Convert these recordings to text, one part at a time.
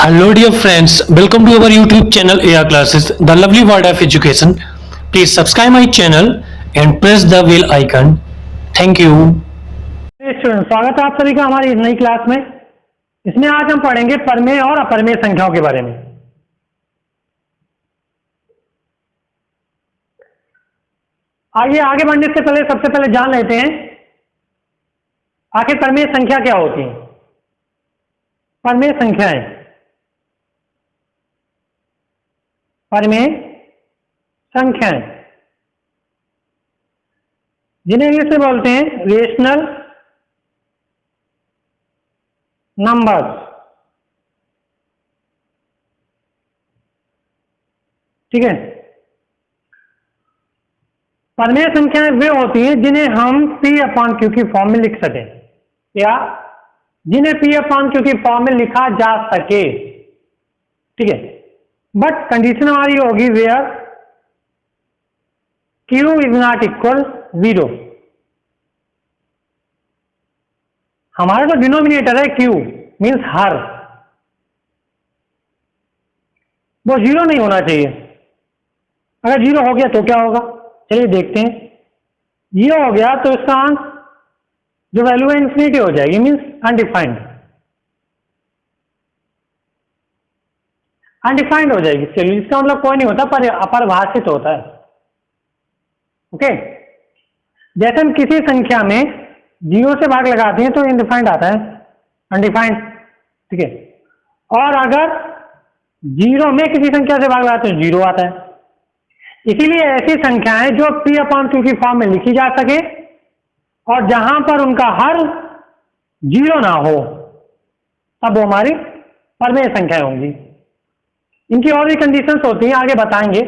Hello, dear friends. Welcome to our YouTube channel AR Classes, the lovely world of education. Please subscribe my channel and press the bell icon. Thank you. Student, स्वागत है आप सभी का हमारी इस नई class में। इसमें आज हम पढ़ेंगे परमेय और अपरमेय संख्याओं के बारे में। आइए आगे बढ़ने से पहले सबसे पहले जान लेते हैं आखिर परमेय संख्या क्या होती है। परमेय संख्याएं, परमेय संख्याएं जिन्हें इंग्लिश में बोलते हैं रेशनल नंबर्स। ठीक है, परमेय संख्याएं वे होती हैं जिन्हें हम P/Q की फॉर्म में लिख सकें या जिन्हें P/Q की फॉर्म में लिखा जा सके। ठीक है, बट कंडीशन हमारी होगी where Q is not equal 0। हमारा जो डिनोमिनेटर है Q मीन्स हर, वो 0 नहीं होना चाहिए। अगर 0 हो गया तो क्या होगा, चलिए देखते हैं। 0 हो गया तो इसका जो वैल्यू है इंफिनिटी हो जाएगी, मीन्स अनडिफाइंड। अनडिफाइंड हो जाएगी। चलिए, इसका मतलब कोई नहीं होता पर अपरिभाषित होता है। ओके, जैसे हम किसी संख्या में 0 से भाग लगाते हैं तो इनडिफाइंड आता है, अनडिफाइंड। ठीक है, और अगर 0 में किसी संख्या से भाग लगाते हैं 0 आता है। इसीलिए ऐसी संख्याएं जो P/Q की फॉर्म में लिखी जा सके और जहां पर उनका हर 0 ना हो, तब वो हमारी परमेय संख्याएं होंगी। इनकी और भी कंडीशंस होती हैं, आगे बताएंगे।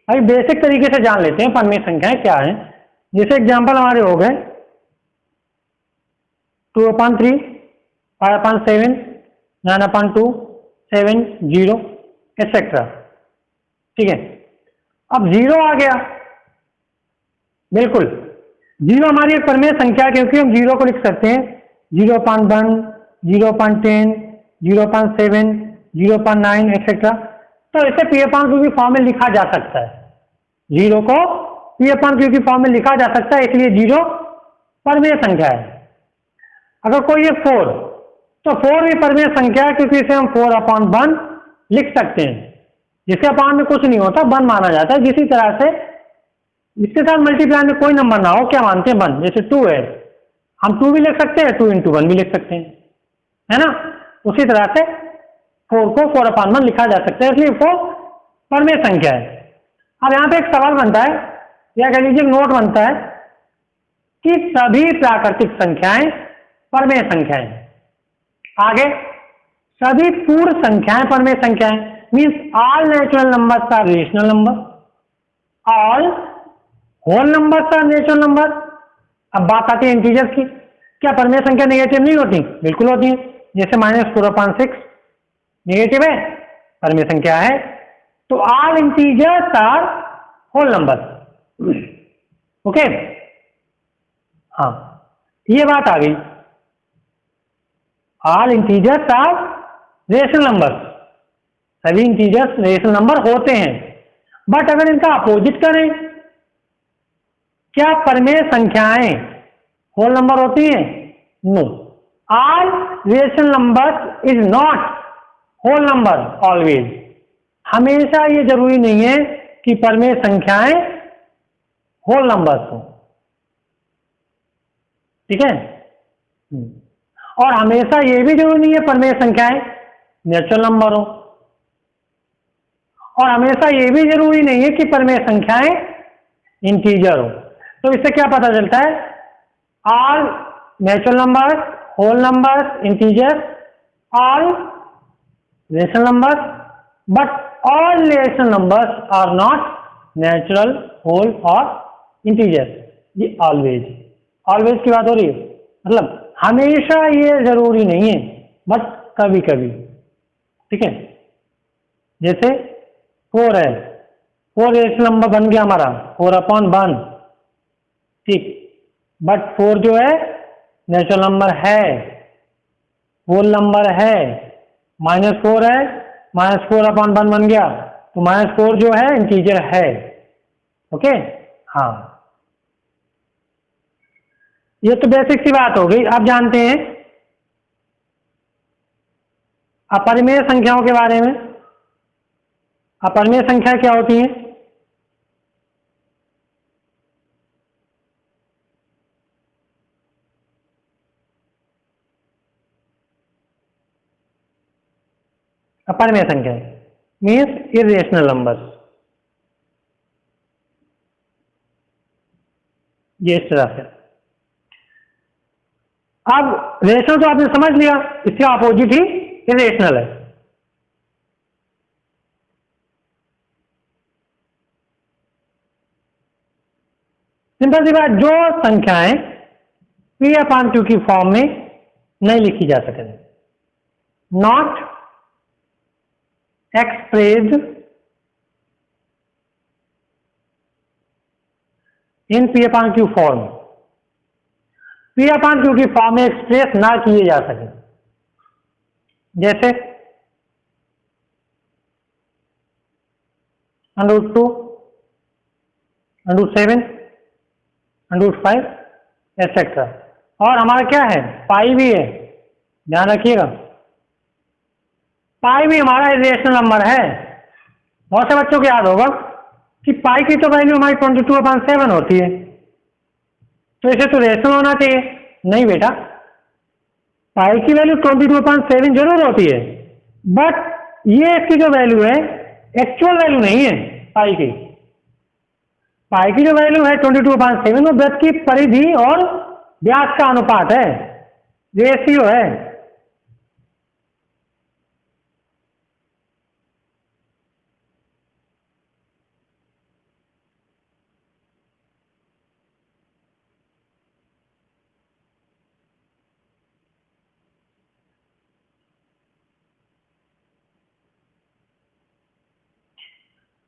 अभी बेसिक तरीके से जान लेते हैं परमेय संख्याएं क्या है। जैसे एग्जांपल हमारे हो गए 2/3, 5/7, 9/2, 7, 0 एक्सेट्रा। ठीक है, अब 0 आ गया, बिल्कुल 0 हमारी एक परमेय संख्या, क्योंकि हम 0 को लिख सकते हैं 0.1, 0.10, 0.7, 0.9 एक्सेट्रा। तो इसे P/Q की फॉर्म में लिखा जा सकता है। 0 को P/Q की फॉर्म में लिखा जा सकता है, इसलिए 0 परमेय संख्या है। अगर कोई है 4, तो 4 भी परमेय संख्या है, क्योंकि इसे हम 4/1 लिख सकते हैं, जिसके अपान में कुछ नहीं होता, 1 माना जाता है। जिसी तरह से इसके साथ मल्टीप्लाई में कोई नंबर ना हो, क्या मानते हैं 1। जैसे 2 है, हम 2 भी लिख सकते हैं, 2 × 1 भी लिख सकते हैं, है ना। उसी तरह से 4 को 4/1 लिखा जा सकता है, इसलिए 4 परमेय संख्या है। अब यहां पे एक सवाल बनता है, या कह लीजिए नोट बनता है कि सभी प्राकृतिक संख्याएं परमेय संख्याएं। आगे सभी पूर्ण संख्याएं परमेय संख्याएं, means all natural numbers are rational number, all whole numbers are natural number. अब बात आती है इंटीजर्स की। क्या परमेय संख्या नेगेटिव नहीं होती? बिल्कुल होती है। जैसे -4/6 नेगेटिव है, परमेय संख्या है। तो all integers are whole number. Okay, हाँ, ये बात आ गई। All integers are rational number, सभी इंटीजर्स रेशनल नंबर होते हैं। बट अगर इनका अपोजिट करें, क्या परमेय संख्याएं होल नंबर होती हैं? No, all rational numbers is not whole number always. हमेशा ये जरूरी नहीं है कि परमेय संख्याएं होल नंबर्स हो। ठीक है, और हमेशा ये भी जरूरी नहीं है परमेय संख्याएं नेचुरल नंबर हो, और हमेशा ये भी जरूरी नहीं है कि परमेय संख्याएं इंटीजर हो। तो इससे क्या पता चलता है? All natural numbers, whole numbers, integers, all rational numbers, but all rational numbers are not natural, whole और इंटीजर्स। ये ऑलवेज की बात हो रही है, मतलब हमेशा ये जरूरी नहीं है, बट कभी कभी। ठीक है, जैसे 4 है, 4 रेशनल नंबर बन गया हमारा 4/1। ठीक, बट 4 जो है नेचुरल नंबर है, होल नंबर है, -4 है, -4/1 बन गया, तो -4 जो है इंटीजर है। ओके, हाँ, ये तो बेसिक सी बात हो गई। अब जानते हैं अपरिमेय संख्याओं के बारे में। अपरिमेय संख्या क्या होती है? अपरिमेय संख्या मीन्स इरेशनल नंबर। ये इस तरह से। अब रेशनल तो आपने समझ लिया, इसके अपोजिट ही इरेशनल है। सिंपल सी बात, जो संख्याएं P/Q की फॉर्म में नहीं लिखी जा सके, not expressed in P/Q form, P/Q की फॉर्म में एक्सप्रेस ना किए जा सके, जैसे √2, √7, √5 एटसेट्रा। और हमारा क्या है, पाई भी है, ध्यान रखिएगा। पाई भी हमारा इरेशनल नंबर है। बहुत से बच्चों को याद होगा कि पाई की तो वैल्यू हमारी 22/7 होती है, तो इसे तो रेशनल होना चाहिए। नहीं बेटा, पाई की वैल्यू 22/7 जरूर होती है, बट ये इसकी जो वैल्यू है एक्चुअल वैल्यू नहीं है। पाई की जो वैल्यू है 22/7 वो वृत्त की परिधि और व्यास का अनुपात है, रेशियो है।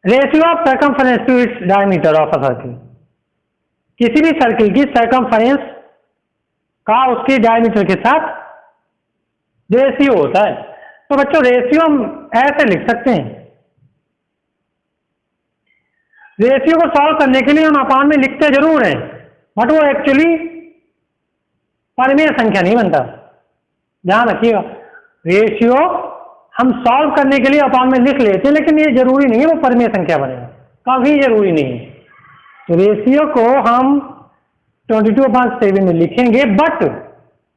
Ratio of circumference to its diameter of a circle. किसी भी सर्किल की सर्कमफरेंस का उसके डायमीटर के साथ रेशियो होता है। तो बच्चों रेशियो हम ऐसे लिख सकते हैं। रेशियो को सॉल्व करने के लिए हम अपान में लिखते जरूर हैं, बट वो एक्चुअली परिमेय संख्या नहीं बनता। ध्यान रखिएगा, रेशियो हम सॉल्व करने के लिए अपान में लिख लेते हैं, लेकिन ये जरूरी नहीं है वो परिमेय संख्या बनेगा, कभी जरूरी नहीं है। तो रेशियो को हम 22/7 में लिखेंगे, बट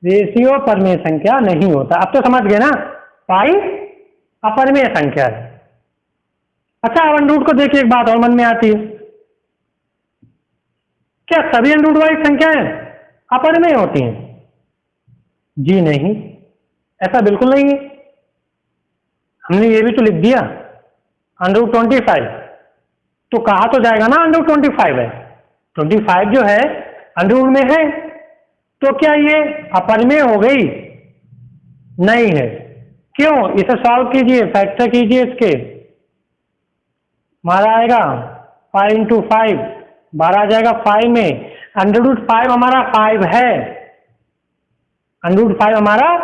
रेशियो परिमेय संख्या नहीं होता। अब तो समझ गए ना, पाई अपरिमेय संख्या है। अच्छा, अब अंडरूट को देखिए, एक बात और मन में आती है, क्या सभी अंडरूट वाली संख्याएं अपरिमेय होती हैं? जी नहीं, ऐसा बिल्कुल नहीं है। हमने ये भी तो लिख दिया √25, तो कहा तो जाएगा ना √25 है। 25 जो है अंडरूट में है, तो क्या ये अपरिमेय हो गई? नहीं है। क्यों? इसे सॉल्व कीजिए, फैक्टर कीजिए इसके, हमारा आएगा 5 × 5, 12 आ जाएगा 5 में। √5 हमारा 5 है, √5 हमारा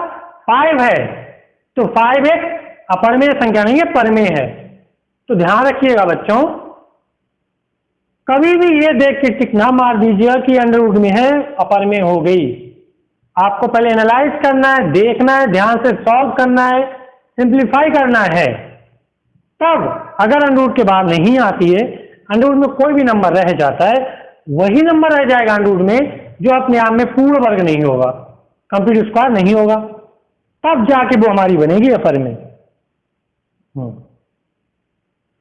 5 है, तो 5 एक अपरिमेय संख्या नहीं है, परिमेय है। तो ध्यान रखिएगा बच्चों, कभी भी ये देख के टिक ना मार दीजिएगा कि अंडरवुड में है अपरिमेय हो गई। आपको पहले एनालाइज करना है, देखना है, ध्यान से सॉल्व करना है, सिंप्लीफाई करना है, तब अगर अंडरवुड के बाद नहीं आती है, अंडरवुड में कोई भी नंबर रह जाता है, वही नंबर रह जाएगा अंडरवुड में जो अपने आप में पूर्ण वर्ग नहीं होगा, कंप्लीट स्क्वायर नहीं होगा, तब जाके वो हमारी बनेगी अपरिमेय।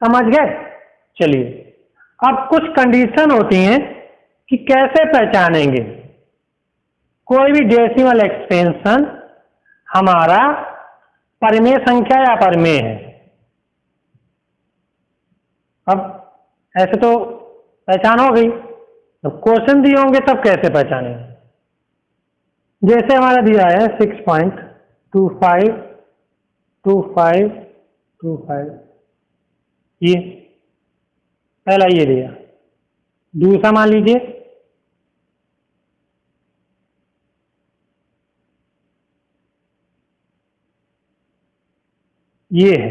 समझ गए? चलिए, अब कुछ कंडीशन होती हैं कि कैसे पहचानेंगे कोई भी डेसिमल एक्सपेंशन हमारा परिमेय संख्या या अपरिमेय है। अब ऐसे तो पहचान हो गई, तो क्वेश्चन दिए होंगे तब कैसे पहचानेंगे? जैसे हमारा दिया है 6.252525, ये पहला ये दिया। दूसरा मान लीजिए 6.2525, ये है।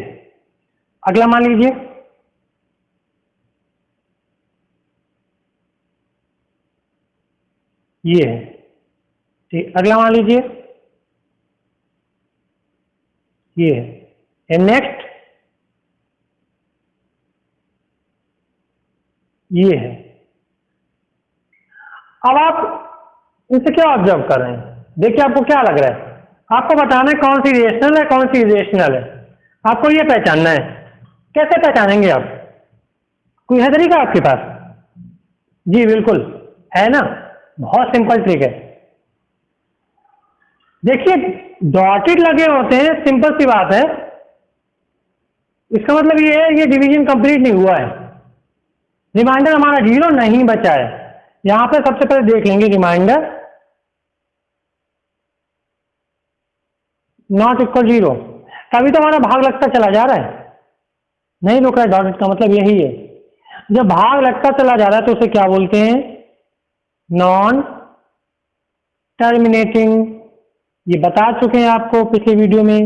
अगला मान लीजिए ये है, ठीक। अगला मान लीजिए ये है। एंड नेक्स्ट ये है। अब आप इनसे क्या ऑब्जर्व कर रहे हैं? देखिए आपको क्या लग रहा है? आपको बताना है कौन सी रेशनल है, कौन सी इरेशनल है। आपको ये पहचानना है। कैसे पहचानेंगे आप? कोई है तरीका आपके पास? जी बिल्कुल है ना, बहुत सिंपल ट्रिक है। देखिए डॉटेड लगे होते हैं, सिंपल सी बात है, इसका मतलब ये है ये डिवीजन कंप्लीट नहीं हुआ है। रिमाइंडर हमारा 0 नहीं बचा है। यहां पे सबसे पहले देख लेंगे रिमाइंडर नॉट इक्वल 0, तभी तो हमारा भाग लगता चला जा रहा है, नहीं रुक रहा है। डॉटेड का मतलब यही है, जब भाग लगता चला जा रहा है तो उसे क्या बोलते हैं? Non terminating. ये बता चुके हैं आपको पिछले वीडियो में।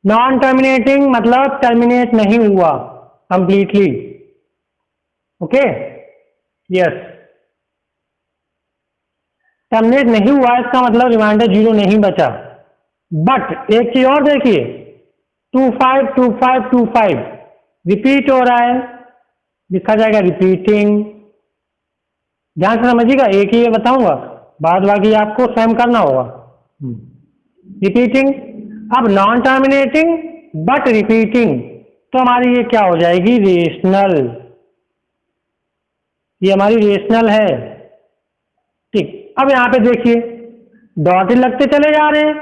नॉन टर्मिनेटिंग मतलब टर्मिनेट नहीं हुआ कंप्लीटली। ओके, यस, टर्मिनेट नहीं हुआ इसका मतलब रिमाइंडर 0 नहीं बचा। बट एक चीज और देखिए, 252525 रिपीट हो रहा है, लिखा जाएगा रिपीटिंग। ध्यान से समझिएगा, एक ही ये बताऊंगा, बाद बाकी आपको स्वयं करना होगा। रिपीटिंग। अब नॉन टर्मिनेटिंग बट रिपीटिंग, तो हमारी ये क्या हो जाएगी? रेशनल। ये हमारी रेशनल है, ठीक। अब यहां पे देखिए डॉटेड लगते चले जा रहे हैं,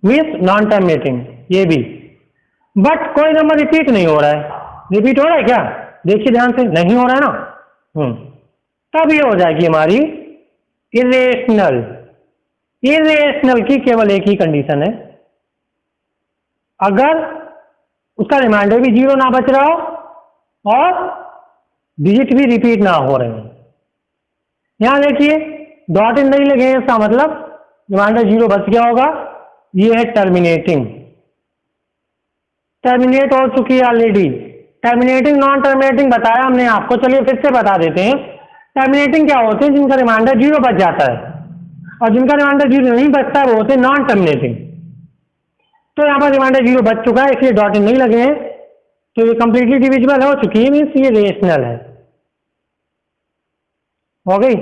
मीन्स नॉन टर्मिनेटिंग। ये भी, बट कोई नंबर रिपीट नहीं हो रहा है। रिपीट हो रहा है क्या? देखिए ध्यान से, नहीं हो रहा है ना। तब ये हो जाएगी हमारी इरेशनल। इरेशनल की केवल एक ही कंडीशन है, अगर उसका रिमाइंडर भी 0 ना बच रहा हो और डिजिट भी रिपीट ना हो रहे हैं। यहां देखिए डॉटेड नहीं लगे, इसका मतलब रिमाइंडर 0 बच गया होगा। ये है टर्मिनेटिंग, टर्मिनेट हो चुकी है ऑलरेडी। टर्मिनेटिंग नॉन टर्मिनेटिंग बताया हमने आपको, चलिए फिर से बता देते हैं। टर्मिनेटिंग क्या होते हैं? जिनका रिमाइंडर 0 बच जाता है, और जिनका रिमाइंडर 0 नहीं बचता है वो होते हैं नॉन टर्मिनेटिंग। तो यहाँ पर रिमाइंडर 0 बच चुका है, इसलिए डॉट नहीं लगे हैं, तो ये कंप्लीटली डिविजिबल हो चुकी है, मीन्स ये रेशनल है। हो गई।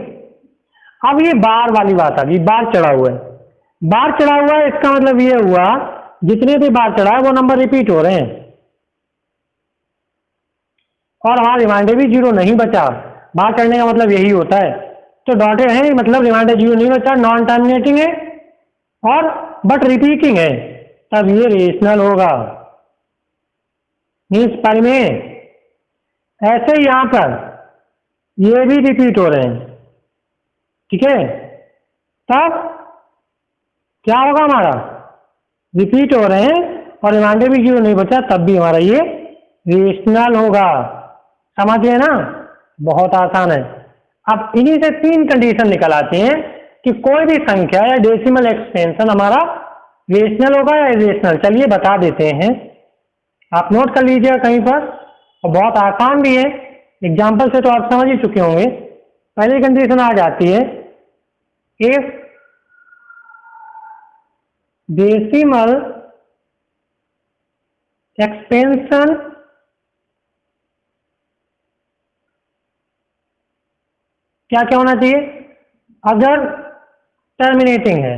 अब ये बार वाली बात आ गई, बार चढ़ा हुआ है। बार चढ़ा हुआ है इसका मतलब ये हुआ जितने भी बार चढ़ा है वो नंबर रिपीट हो रहे हैं, और हमारा रिमाइंडर भी 0 नहीं बचा। बार चढ़ने का मतलब यही होता है। तो डॉटेड है मतलब रिमाइंडर 0 नहीं बचा, नॉन टर्मिनेटिंग है और बट रिपीटिंग है, तब ये रेशनल होगा। मीन्स पर में ऐसे ही यहां पर ये भी रिपीट हो रहे हैं, ठीक है, तब क्या होगा? हमारा रिपीट हो रहे हैं और रिमाइंडर भी 0 नहीं बचा, तब भी हमारा ये रेशनल होगा। समझ गए ना? बहुत आसान है। अब इन्हीं से 3 कंडीशन निकल आती हैं कि कोई भी संख्या या डेसिमल एक्सपेंशन हमारा रेशनल होगा या इरेशनल। चलिए बता देते हैं, आप नोट कर लीजिएगा कहीं पर, और बहुत आसान भी है, एग्जाम्पल से तो आप समझ ही चुके होंगे। पहली कंडीशन आ जाती है, इफ डेसिमल एक्सपेंशन क्या क्या होना चाहिए? अगर टर्मिनेटिंग है,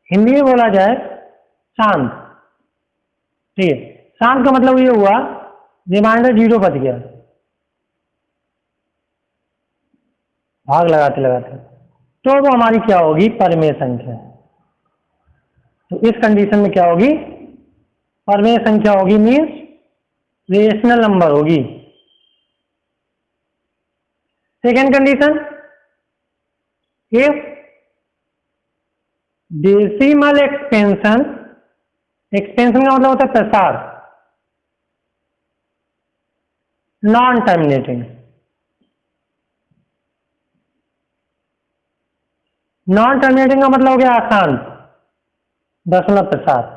हिंदी में बोला जाए शांत, ठीक है। शांत का मतलब ये हुआ रिमाइंडर 0 बच गया, भाग लगाते लगाते, तो वो हमारी क्या होगी? परमेय संख्या। तो इस कंडीशन में क्या होगी? परमेय संख्या होगी, मीन्स रेशनल नंबर होगी। Second condition, if decimal expansion, expansion का मतलब होता है प्रसार, नॉन टर्मिनेटिंग। नॉन टर्मिनेटिंग का मतलब हो गया अशांत, दशमलव के साथ।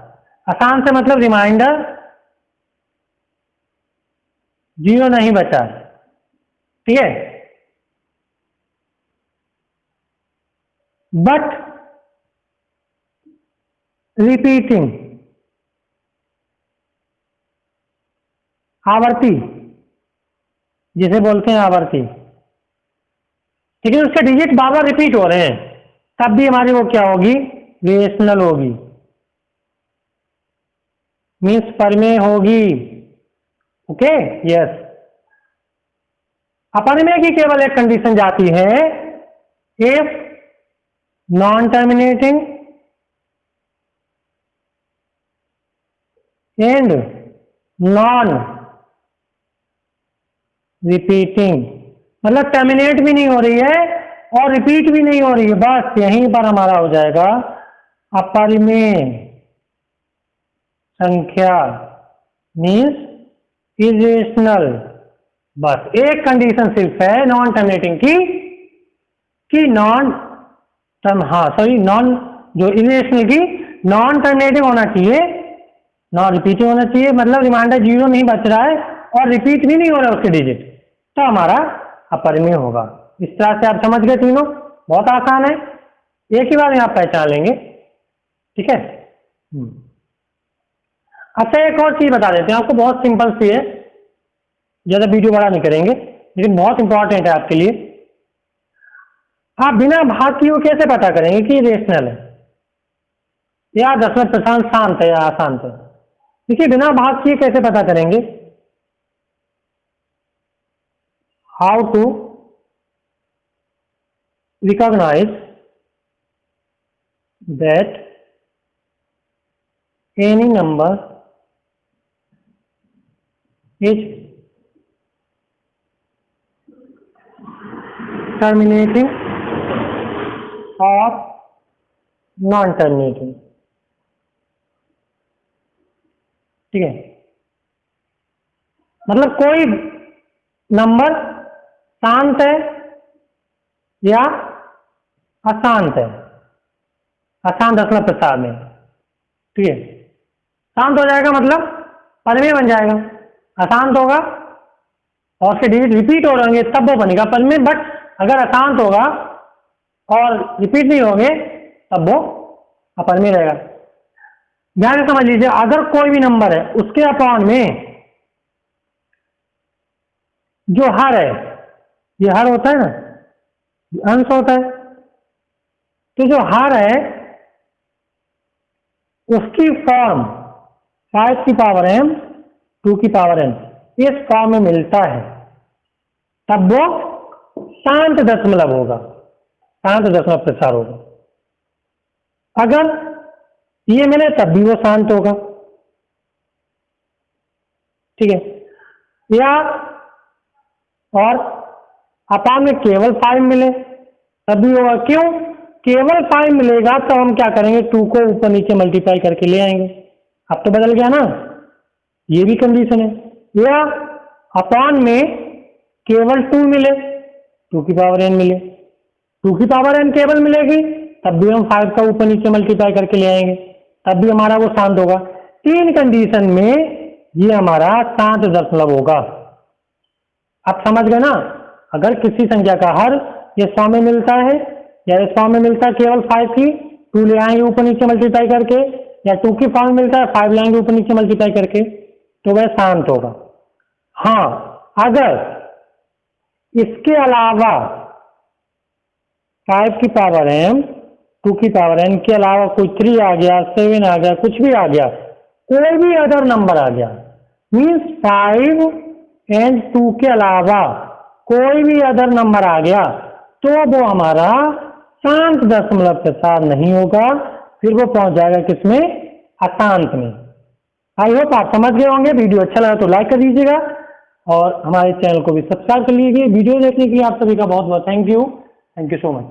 अशांत से मतलब रिमाइंडर 0 नहीं बचा, ठीक है। बट रिपीटिंग, आवर्ती जिसे बोलते हैं आवर्ती, ठीक है। उसके डिजिट बार बार रिपीट हो रहे हैं, तब भी हमारी वो क्या होगी, रेशनल होगी, मीन्स परमेय होगी। Okay, yes. अपरमेय की केवल एक कंडीशन जाती है, if non terminating and non repeating, मतलब टर्मिनेट भी नहीं हो रही है और रिपीट भी नहीं हो रही है, बस यहीं पर हमारा हो जाएगा अपरिमेय संख्या, मीन्स इरेशनल। बस एक कंडीशन सिर्फ है नॉन टर्मिनेटिंग की, कि नॉन जो इरेशनल की नॉन टर्मिनेटिंग होना चाहिए, नॉन रिपीटिंग होना चाहिए, मतलब रिमाइंडर 0 नहीं बच रहा है और रिपीट भी नहीं हो रहा है उसके डिजिट, तो हमारा अपरिमेय होगा। इस तरह से आप समझ गए तीनों, बहुत आसान है, एक ही बार में आप पहचान लेंगे, ठीक है। अच्छा, एक और चीज बता देते हैं आपको, बहुत सिंपल सी है, ज्यादा वीडियो बड़ा नहीं करेंगे, लेकिन बहुत इंपॉर्टेंट है आपके लिए। आप बिना भाग किए कैसे पता करेंगे कि रेशनल है या दशमलव प्रशांत शांत है या अशांत है? देखिए, बिना भाग किए कैसे पता करेंगे, how to recognise that any number is terminating और नॉन टर्मिनेटिंग, ठीक है। मतलब कोई नंबर शांत है या अशांत है, अशांत दशमलव प्रसाद में, ठीक है। शांत हो जाएगा मतलब परमेय बन जाएगा, अशांत होगा और उसके डिजिट रिपीट हो रहेंगे तब वो बनेगा परमेय, बट अगर अशांत होगा और रिपीट नहीं होंगे तब वो अपरमेय रहेगा। ध्यान से समझ लीजिए, अगर कोई भी नंबर है उसके अपॉन में जो हर है, ये हर होता है ना, अंश होता है, तो जो हर है उसकी फॉर्म 5 की पावर m 2 की पावर n इस फॉर्म में मिलता है, तब वो शांत दशमलव होगा, शांत दशमलव प्रसार होगा। अगर ये मिले तब भी वो शांत होगा, ठीक है। या और अपान में केवल 5 मिले तब भी होगा, क्यों? केवल 5 मिलेगा तो हम क्या करेंगे, 2 को ऊपर नीचे मल्टीप्लाई करके ले आएंगे, अब तो बदल गया ना, ये भी कंडीशन है। या अपान में केवल 2 मिले, 2 की पावर n मिले, 2 की पावर n केवल मिलेगी तब भी हम 5 का ऊपर नीचे मल्टीप्लाई करके ले आएंगे, तब भी हमारा वो शांत होगा। 3 कंडीशन में ये हमारा शांत दशमलव होगा। आप समझ गए ना, अगर किसी संख्या का हर ये 100 में मिलता है या 100 में मिलता है केवल 5 की, 2 ले आएंगे ऊपर नीचे मल्टीप्लाई करके, या 2 की फॉर्म मिलता है 5 लाएंगे ऊपर नीचे मल्टीप्लाई करके, तो वह शांत होगा। हाँ, अगर इसके अलावा 5 की पावर m 2 की पावर n के अलावा कोई 3 आ गया, 7 आ गया, कुछ भी आ गया, कोई भी अदर नंबर आ गया, मीन्स 5 एंड 2 के अलावा कोई भी अदर नंबर आ गया, तो वो हमारा शांत दशमलव प्रसार नहीं होगा, फिर वो पहुंच जाएगा किसमें, अशांत में। आई होप आप समझ गए होंगे। वीडियो अच्छा लगा तो लाइक कर दीजिएगा और हमारे चैनल को भी सब्सक्राइब कर लीजिए। वीडियो देखने के लिए आप सभी का बहुत बहुत थैंक यू सो मच।